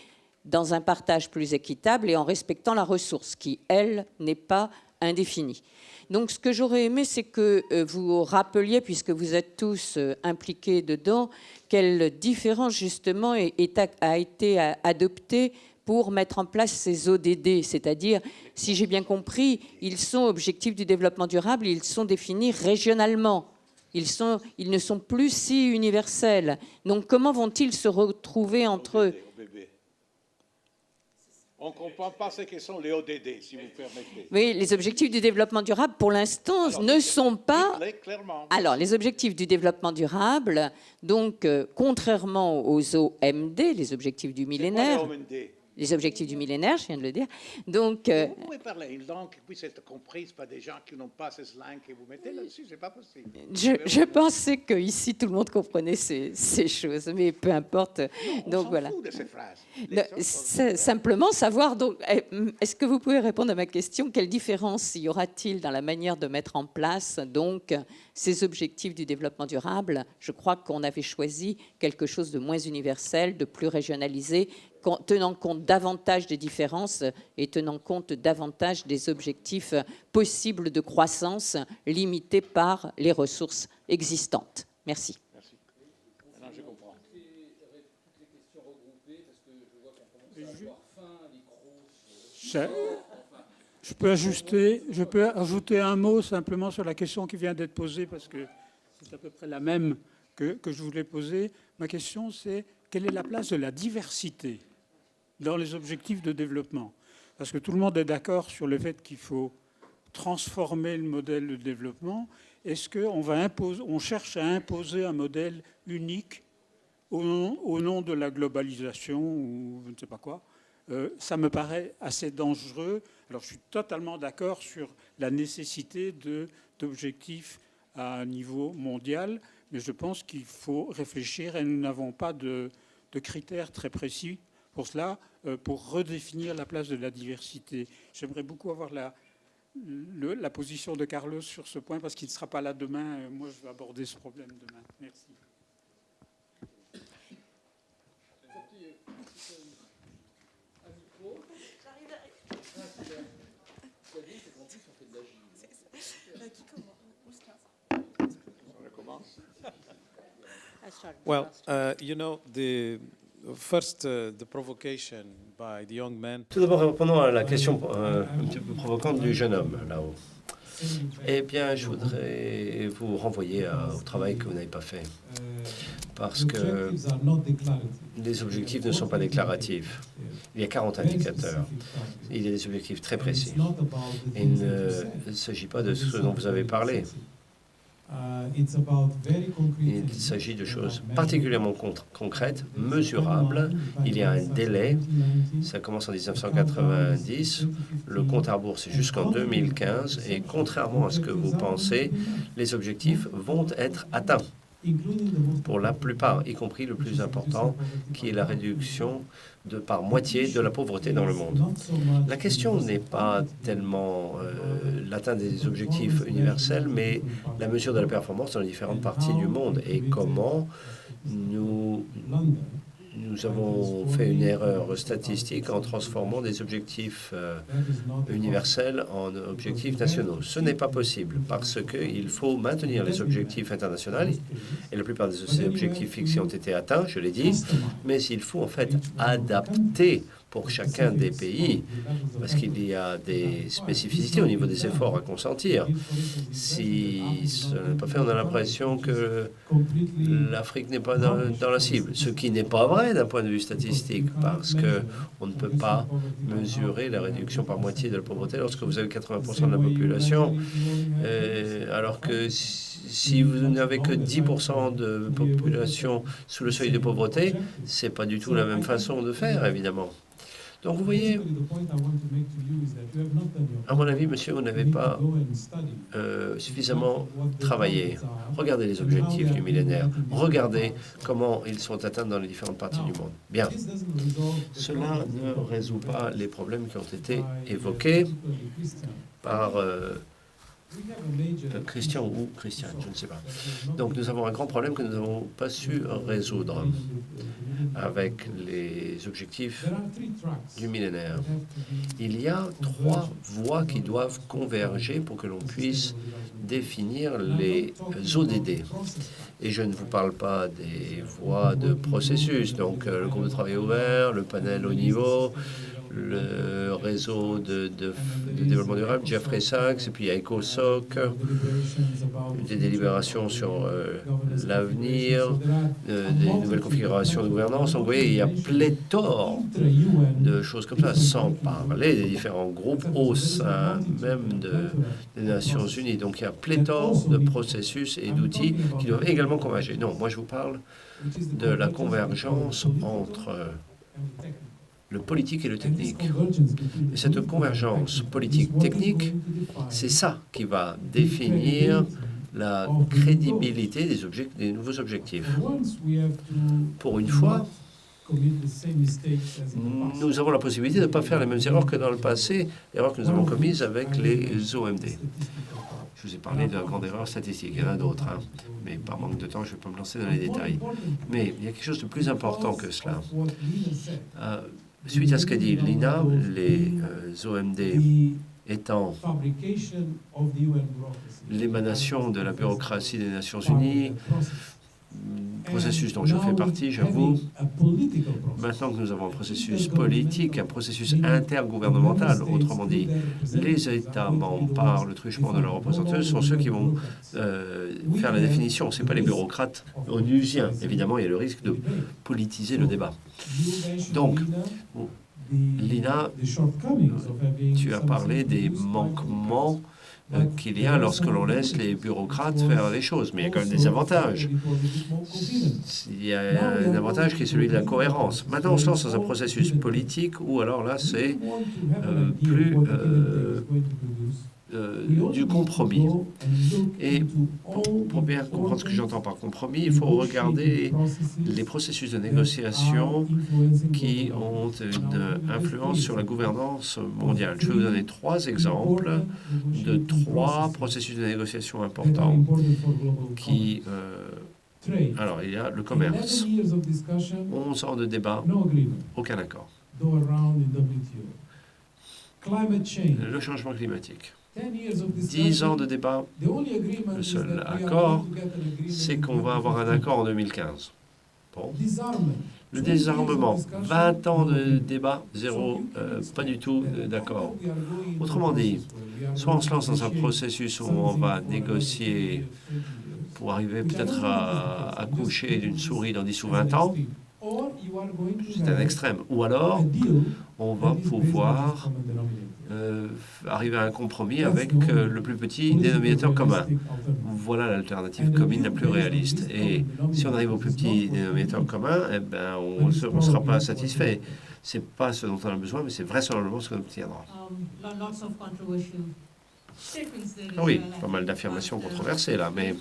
dans un partage plus équitable et en respectant la ressource, qui, elle, n'est pas indéfinie. Donc, ce que j'aurais aimé, c'est que vous rappeliez, puisque vous êtes tous impliqués dedans, quelle différence, justement, a été adoptée pour mettre en place ces ODD, c'est-à-dire, si j'ai bien compris, ils sont objectifs du développement durable, ils sont définis régionalement. Ils ne sont plus si universels. Donc, comment vont-ils se retrouver entre eux? On ne comprend pas ce que sont les ODD, si vous permettez. Oui, les objectifs du développement durable, pour l'instant, ne sont pas... Clairement. Alors, les objectifs du développement durable, donc, contrairement aux OMD, les objectifs du millénaire... Les objectifs du millénaire, je viens de le dire. Donc, vous pouvez parler une langue qui puisse être comprise par des gens qui n'ont pas ce slang que vous mettez là-dessus, c'est pas possible. Je pensais qu'ici, tout le monde comprenait ces choses, mais peu importe. On donc s'en voilà. fout de ces phrases. Simplement savoir, donc, est-ce que vous pouvez répondre à ma question? Quelle différence y aura-t-il dans la manière de mettre en place donc, ces objectifs du développement durable? Je crois qu'on avait choisi quelque chose de moins universel, de plus régionalisé, tenant compte davantage des différences et tenant compte davantage des objectifs possibles de croissance limités par les ressources existantes. Merci. Merci. Maintenant, je comprends. Je peux ajouter un mot simplement sur la question qui vient d'être posée parce que c'est à peu près la même que je voulais poser. Ma question, c'est quelle est la place de la diversité dans les objectifs de développement? Parce que tout le monde est d'accord sur le fait qu'il faut transformer le modèle de développement. Est-ce qu'on cherche à imposer un modèle unique au nom de la globalisation ou je ne sais pas quoi? Ça me paraît assez dangereux. Alors je suis totalement d'accord sur la nécessité d'objectifs à un niveau mondial, mais je pense qu'il faut réfléchir et nous n'avons pas de critères très précis pour cela, pour redéfinir la place de la diversité. J'aimerais beaucoup avoir la position de Carlos sur ce point parce qu'il ne sera pas là demain. Moi, je vais aborder ce problème demain. Merci. Well, you know, the provocation by the young man. Tout d'abord, répondons à la question un petit peu provocante du jeune homme, là-haut. Eh bien, je voudrais vous renvoyer au travail que vous n'avez pas fait. Parce que les objectifs ne sont pas déclaratifs. Il y a 40 indicateurs. Il y a des objectifs très précis. Et il ne s'agit pas de ce dont vous avez parlé. Il s'agit de choses particulièrement concrètes, mesurables. Il y a un délai. Ça commence en 1990. Le compte à rebours, c'est jusqu'en 2015. Et contrairement à ce que vous pensez, les objectifs vont être atteints. Pour la plupart, y compris le plus important, qui est la réduction par moitié de la pauvreté dans le monde. La question n'est pas tellement l'atteinte des objectifs universels, mais la mesure de la performance dans les différentes parties du monde et comment nous avons fait une erreur statistique en transformant des objectifs universels en objectifs nationaux. Ce n'est pas possible parce qu'il faut maintenir les objectifs internationaux et la plupart de ces objectifs fixés ont été atteints, je l'ai dit, mais il faut en fait adapter pour chacun des pays, parce qu'il y a des spécificités au niveau des efforts à consentir. Si ce n'est pas fait, on a l'impression que l'Afrique n'est pas dans la cible, ce qui n'est pas vrai d'un point de vue statistique, parce qu'on ne peut pas mesurer la réduction par moitié de la pauvreté lorsque vous avez 80% de la population, alors que si vous n'avez que 10% de population sous le seuil de pauvreté, ce n'est pas du tout la même façon de faire, évidemment. Donc vous voyez, à mon avis, monsieur, vous n'avez pas suffisamment travaillé. Regardez les objectifs du millénaire. Regardez comment ils sont atteints dans les différentes parties du monde. Bien. Cela ne résout pas les problèmes qui ont été évoqués par Christian ou Christiane, je ne sais pas. Donc nous avons un grand problème que nous n'avons pas su résoudre avec les objectifs du millénaire. Il y a 3 voies qui doivent converger pour que l'on puisse définir les ODD. Et je ne vous parle pas des voies de processus, donc le groupe de travail ouvert, le panel haut niveau, le réseau de développement durable, Jeffrey Sachs, et puis il y a ECOSOC, des délibérations sur l'avenir, des nouvelles configurations de gouvernance. Donc vous voyez, il y a pléthore de choses comme ça, sans parler des différents groupes au sein même des Nations Unies. Donc il y a pléthore de processus et d'outils qui doivent également converger. Non, moi je vous parle de la convergence entre le politique et le technique. Et cette convergence politique-technique, c'est ça qui va définir la crédibilité des nouveaux objectifs. Pour une fois, nous avons la possibilité de ne pas faire les mêmes erreurs que dans le passé, erreurs que nous avons commises avec les OMD. Je vous ai parlé de la grande erreur statistique, il y en a d'autres, hein. Mais par manque de temps, je ne vais pas me lancer dans les détails. Mais il y a quelque chose de plus important que cela. Suite à ce qu'a dit Lina, les OMD étant l'émanation de la bureaucratie des Nations Unies, processus dont je fais partie, j'avoue. Maintenant que nous avons un processus politique, un processus intergouvernemental, autrement dit, les États membres, par le truchement de leurs représentants, sont ceux qui vont faire la définition. Ce n'est pas les bureaucrates onusiens. Évidemment, il y a le risque de politiser le débat. Donc, Lina, tu as parlé des manquements qu'il y a lorsque l'on laisse les bureaucrates faire les choses. Mais il y a quand même des avantages. Il y a un avantage qui est celui de la cohérence. Maintenant, on se lance dans un processus politique où, alors là, c'est plus du compromis. Et pour bien comprendre ce que j'entends par compromis, il faut regarder les processus de négociation qui ont une influence sur la gouvernance mondiale. Je vais vous donner 3 exemples de 3 processus de négociation importants qui... alors, il y a le commerce. 11 ans de débat, aucun accord. Le changement climatique. 10 ans de débat, le seul accord, c'est qu'on va avoir un accord en 2015. Bon. Le désarmement, 20 ans de débat, zéro, pas du tout d'accord. Autrement dit, soit on se lance dans un processus où on va négocier pour arriver peut-être à accoucher d'une souris dans 10 ou 20 ans, c'est un extrême. Ou alors, on va pouvoir arriver à un compromis avec le plus petit dénominateur commun. Voilà l'alternative commune la plus réaliste. Et si on arrive au plus petit dénominateur commun, eh ben, on ne sera pas satisfait. Ce n'est pas ce dont on a besoin, mais c'est vraisemblablement ce qu'on obtiendra. Ah oui, pas mal d'affirmations controversées là, mais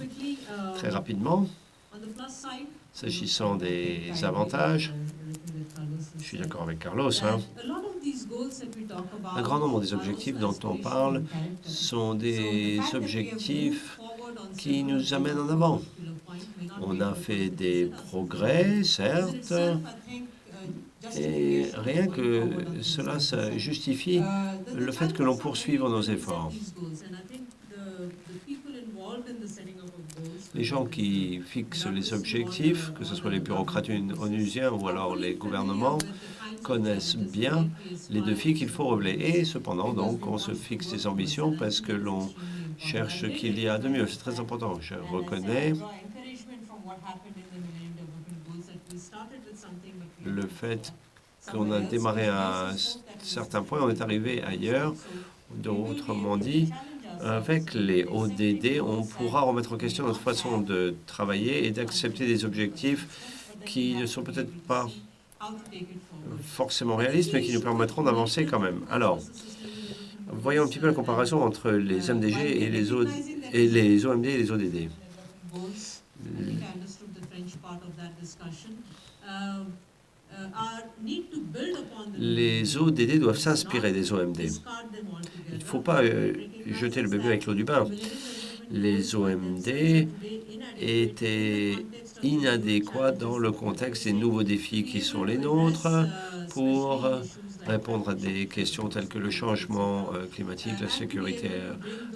très rapidement, s'agissant des avantages, je suis d'accord avec Carlos, hein. Un grand nombre des objectifs dont on parle sont des objectifs qui nous amènent en avant. On a fait des progrès, certes, et rien que cela, ça justifie le fait que l'on poursuive nos efforts. Les gens qui fixent les objectifs, que ce soit les bureaucrates onusiens ou alors les gouvernements, connaissent bien les défis qu'il faut relever. Et cependant, donc, on se fixe des ambitions parce que l'on cherche ce qu'il y a de mieux. C'est très important. Je reconnais le fait qu'on a démarré à un certain point, on est arrivé ailleurs. Autrement dit, avec les ODD, on pourra remettre en question notre façon de travailler et d'accepter des objectifs qui ne sont peut-être pas forcément réalistes, mais qui nous permettront d'avancer quand même. Alors, voyons un petit peu la comparaison entre les MDG et les OMD et les ODD. Les ODD doivent s'inspirer des OMD. Il ne faut pas jeter le bébé avec l'eau du bain. Les OMD étaient inadéquats dans le contexte des nouveaux défis qui sont les nôtres pour répondre à des questions telles que le changement climatique, la sécurité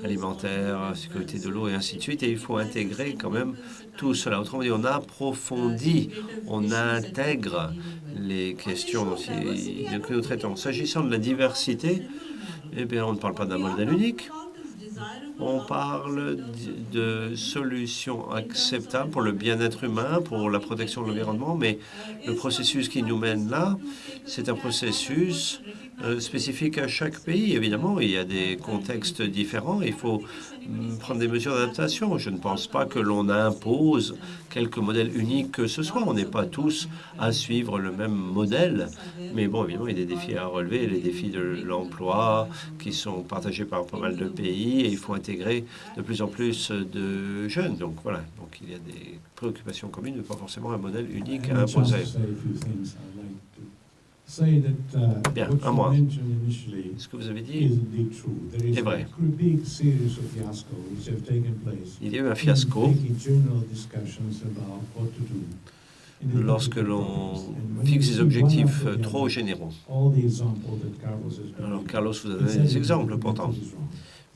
alimentaire, la sécurité de l'eau et ainsi de suite. Et il faut intégrer quand même tout cela. Autrement dit, on approfondit, on intègre les questions que nous traitons. S'agissant de la diversité, eh bien, on ne parle pas d'un modèle unique. On parle de solutions acceptables pour le bien-être humain, pour la protection de l'environnement, mais le processus qui nous mène là, c'est un processus spécifique à chaque pays. Évidemment, il y a des contextes différents. Il faut prendre des mesures d'adaptation. Je ne pense pas que l'on impose quelque modèle unique que ce soit. On n'est pas tous à suivre le même modèle. Mais bon, évidemment, il y a des défis à relever, les défis de l'emploi qui sont partagés par pas mal de pays et il faut intégrer de plus en plus de jeunes. Donc voilà, donc il y a des préoccupations communes, mais pas forcément un modèle unique à imposer. Bien, à moi. Ce que vous avez dit est vrai. Il y a eu un fiasco lorsque l'on fixe des objectifs trop généraux. Alors, Carlos vous a donné des exemples pourtant,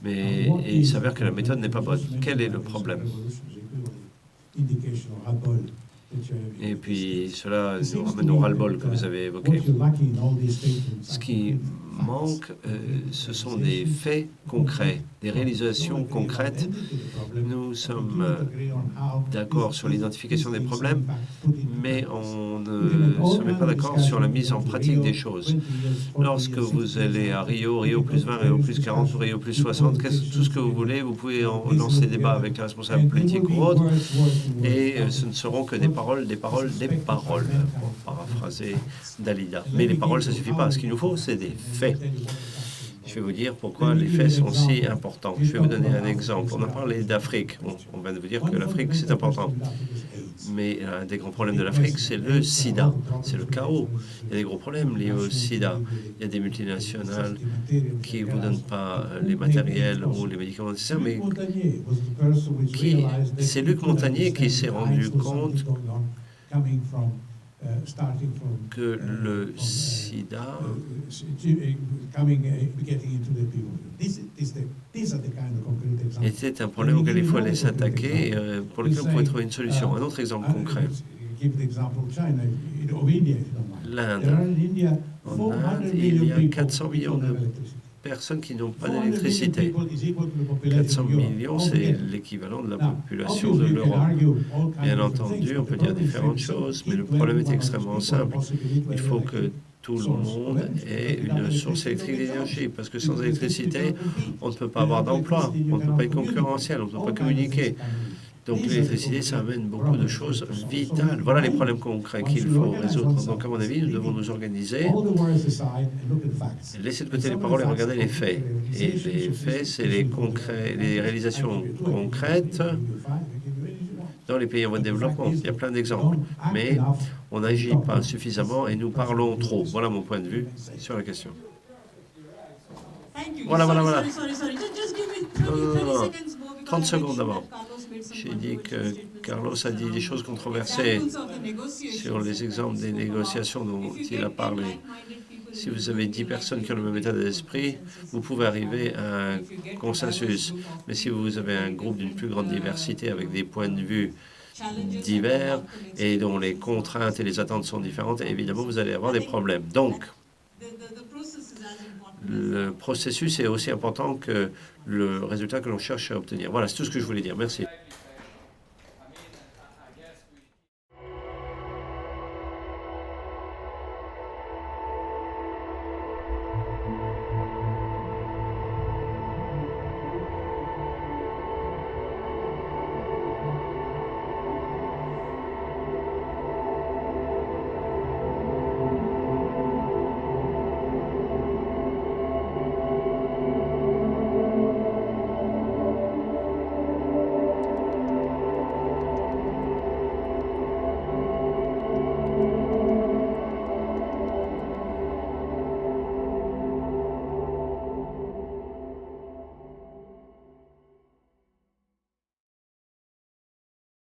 mais il s'avère que la méthode n'est pas bonne. Quel est le problème? Et puis cela nous ramène au ras-le-bol que vous avez évoqué. Ce qui manque, ce sont des faits concrets, des réalisations concrètes. Nous sommes d'accord sur l'identification des problèmes, mais on ne se met pas d'accord sur la mise en pratique des choses. Lorsque vous allez à Rio, Rio plus 20, Rio plus 40, Rio plus 60, tout ce que vous voulez, vous pouvez lancer des débats avec les responsables politiques ou autres, et ce ne seront que des paroles, des paroles, des paroles, pour paraphraser Dalida. Mais les paroles, ça ne suffit pas. Ce qu'il nous faut, c'est des faits. Je vais vous dire pourquoi les faits sont si importants. Je vais vous donner un exemple. On a parlé d'Afrique. On vient de vous dire que l'Afrique, c'est important. Mais un des grands problèmes de l'Afrique, c'est le sida. C'est le chaos. Il y a des gros problèmes liés au sida. Il y a des multinationales qui ne vous donnent pas les matériels ou les médicaments nécessaires, mais c'est Luc Montagnier qui s'est rendu compte que le sida était un problème auquel il faut aller s'attaquer, pour lequel on pourrait trouver une solution. Un autre exemple concret. L'Inde. En Inde, il y a 400 millions de personnes qui n'ont pas d'électricité. 400 millions, c'est l'équivalent de la population de l'Europe. Bien entendu, on peut dire différentes choses, mais le problème est extrêmement simple. Il faut que tout le monde ait une source électrique d'énergie, parce que sans électricité, on ne peut pas avoir d'emploi, on ne peut pas être concurrentiel, on ne peut pas communiquer. Donc l'électricité, ça amène beaucoup de choses vitales. Voilà les problèmes concrets qu'il faut résoudre. Donc à mon avis, nous devons nous organiser, laisser de côté les paroles et regarder les faits. Et les faits, c'est les réalisations concrètes dans les pays en voie de développement. Il y a plein d'exemples. Mais on n'agit pas suffisamment et nous parlons trop. Voilà mon point de vue sur la question. Voilà. Non. 30 secondes d'abord. J'ai dit que Carlos a dit des choses controversées sur les exemples des négociations dont il a parlé. Si vous avez 10 personnes qui ont le même état d'esprit, vous pouvez arriver à un consensus. Mais si vous avez un groupe d'une plus grande diversité avec des points de vue divers et dont les contraintes et les attentes sont différentes, évidemment, vous allez avoir des problèmes. Donc, le processus est aussi important que le résultat que l'on cherche à obtenir. Voilà, c'est tout ce que je voulais dire. Merci.